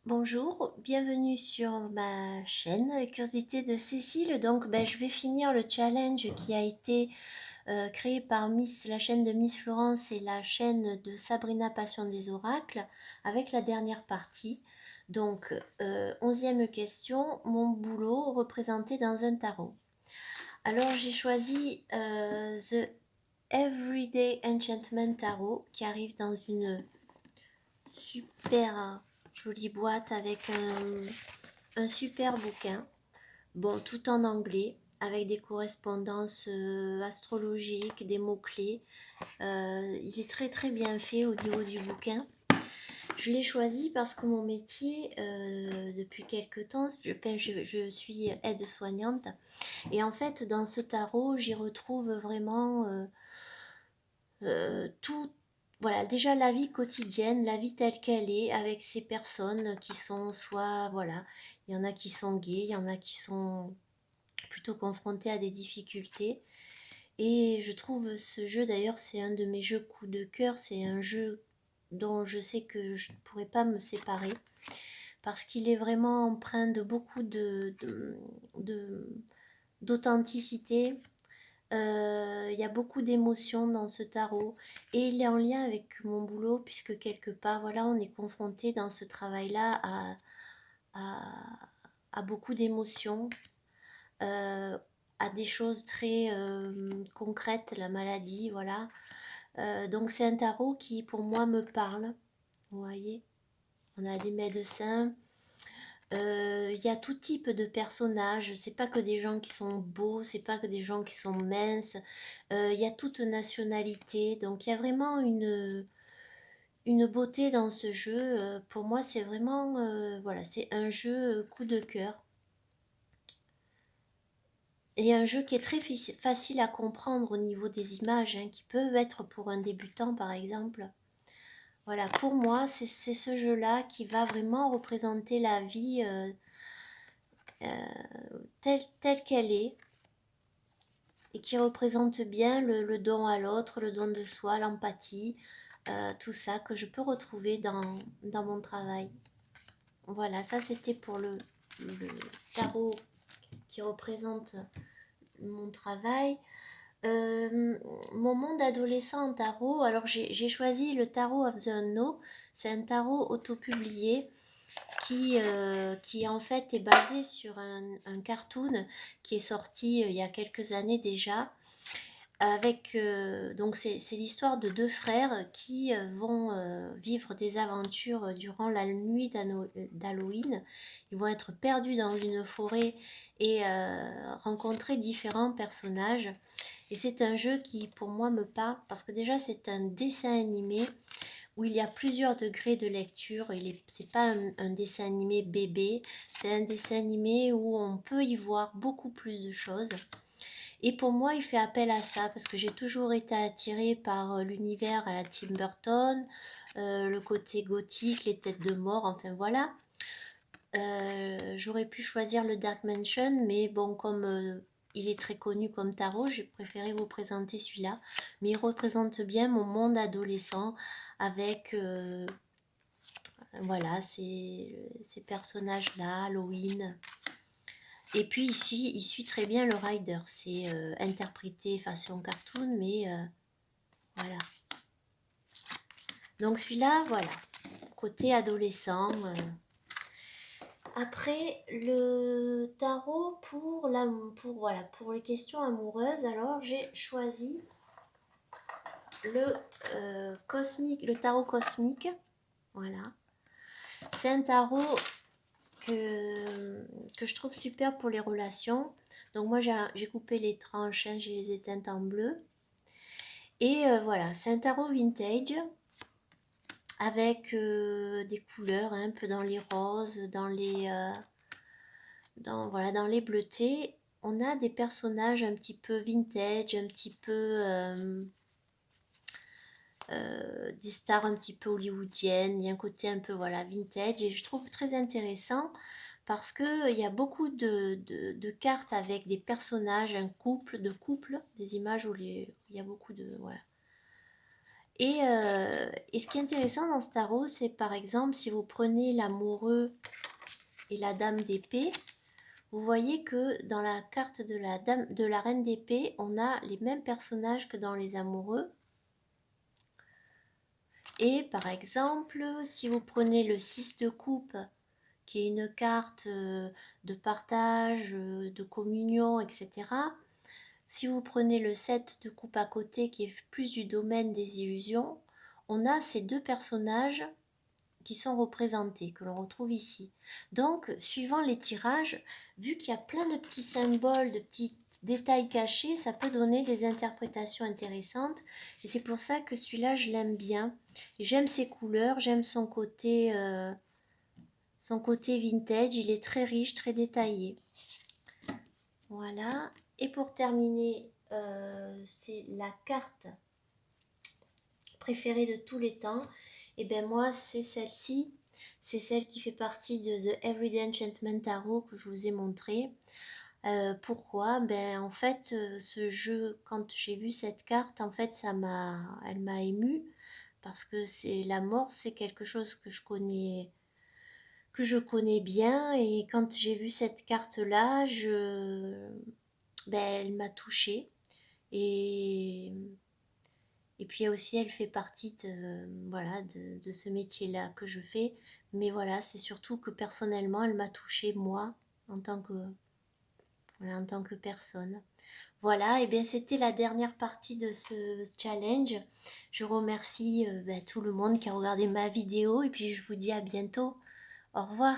Bonjour, bienvenue sur ma chaîne Curiosité de Cécile. Donc, je vais finir le challenge qui a été créé par la chaîne de Miss Florence et la chaîne de Sabrina Passion des Oracles avec la dernière partie. Donc, 11e question, mon boulot représenté dans un tarot. Alors, j'ai choisi The Everyday Enchantment Tarot qui arrive dans une super jolie boîte avec un super bouquin, bon, tout en anglais, avec des correspondances astrologiques, des mots-clés. Il est très très bien fait au niveau du bouquin. Je l'ai choisi parce que mon métier, depuis quelques temps, je suis aide-soignante. Et en fait, dans ce tarot, j'y retrouve vraiment tout, voilà, déjà la vie quotidienne, la vie telle qu'elle est, avec ces personnes qui sont soit, voilà, il y en a qui sont gays, il y en a qui sont plutôt confrontés à des difficultés. Et je trouve ce jeu, d'ailleurs, c'est un de mes jeux coup de cœur, c'est un jeu dont je sais que je ne pourrais pas me séparer, parce qu'il est vraiment empreint de beaucoup d'authenticité. Il y a beaucoup d'émotions dans ce tarot et il est en lien avec mon boulot puisque quelque part, voilà, on est confronté dans ce travail-là à, à beaucoup d'émotions, euh, à des choses très concrètes, la maladie, voilà. Donc c'est un tarot qui pour moi me parle, vous voyez. On a des médecins, il y a tout type de personnages, c'est pas que des gens qui sont beaux, c'est pas que des gens qui sont minces, il y a toute nationalité, donc il y a vraiment une beauté dans ce jeu. Pour moi, c'est vraiment, voilà, c'est un jeu coup de cœur. Et un jeu qui est très facile à comprendre au niveau des images, hein, qui peuvent être pour un débutant par exemple. Voilà, pour moi, c'est ce jeu-là qui va vraiment représenter la vie telle qu'elle est, et qui représente bien le don à l'autre, le don de soi, l'empathie, tout ça que je peux retrouver dans mon travail. Voilà, ça c'était pour le tarot qui représente mon travail. Mon monde adolescent en tarot, alors j'ai choisi le Tarot of the Unknown, c'est un tarot autopublié qui en fait est basé sur un cartoon qui est sorti il y a quelques années déjà, avec donc c'est l'histoire de deux frères qui vont vivre des aventures durant la nuit d'Halloween. Ils vont être perdus dans une forêt et rencontrer différents personnages. Et c'est un jeu qui pour moi me parle parce que déjà c'est un dessin animé où il y a plusieurs degrés de lecture. C'est pas un dessin animé bébé, c'est un dessin animé où on peut y voir beaucoup plus de choses. Et pour moi, il fait appel à ça parce que j'ai toujours été attirée par l'univers à la Tim Burton, le côté gothique, les têtes de mort, enfin voilà. J'aurais pu choisir le Dark Mansion, mais bon, comme il est très connu comme tarot, j'ai préféré vous présenter celui-là. Mais il représente bien mon monde adolescent avec, voilà, ces personnages-là, Halloween. Et puis il suit très bien le rider. C'est interprété façon cartoon, mais voilà. Donc celui-là, voilà, côté adolescent. Après, le tarot voilà, pour les questions amoureuses, alors j'ai choisi le le tarot cosmique. Voilà. C'est un tarot que je trouve super pour les relations. Donc moi j'ai coupé les tranches, hein, j'ai les éteintes en bleu. Et voilà, c'est un tarot vintage avec des couleurs un peu dans les roses, voilà, dans les bleutés. On a des personnages un petit peu vintage, un petit peu des stars un petit peu hollywoodiennes. Il y a un côté un peu voilà vintage et je trouve très intéressant parce que il y a beaucoup de cartes avec des personnages, un couple, des images où il y a beaucoup de voilà. Et ce qui est intéressant dans ce tarot, c'est par exemple si vous prenez l'amoureux et la dame d'épée, vous voyez que dans la carte de la reine d'épée, on a les mêmes personnages que dans les amoureux. Et par exemple, si vous prenez le 6 de coupe, qui est une carte de partage, de communion, etc. Si vous prenez le 7 de coupe à côté, qui est plus du domaine des illusions, on a ces deux personnages qui sont représentés, que l'on retrouve ici. Donc, suivant les tirages, vu qu'il y a plein de petits symboles, de petits détails cachés, ça peut donner des interprétations intéressantes. Et c'est pour ça que celui-là, je l'aime bien. J'aime ses couleurs, j'aime son côté vintage. Il est très riche, très détaillé. Voilà. Et pour terminer, c'est la carte préférée de tous les temps. Et bien moi, c'est celle-ci. C'est celle qui fait partie de The Everyday Enchantment Tarot que je vous ai montré. Pourquoi? Ben en fait, ce jeu, quand j'ai vu cette carte, en fait, elle m'a émue parce que c'est la mort, c'est quelque chose que je connais bien, et quand j'ai vu cette carte-là, ben elle m'a touchée. Et Et puis aussi, elle fait partie voilà, de ce métier-là que je fais. Mais voilà, c'est surtout que personnellement, elle m'a touchée, moi, en tant que, voilà, en tant que personne. Voilà, et bien c'était la dernière partie de ce challenge. Je remercie tout le monde qui a regardé ma vidéo et puis je vous dis à bientôt. Au revoir.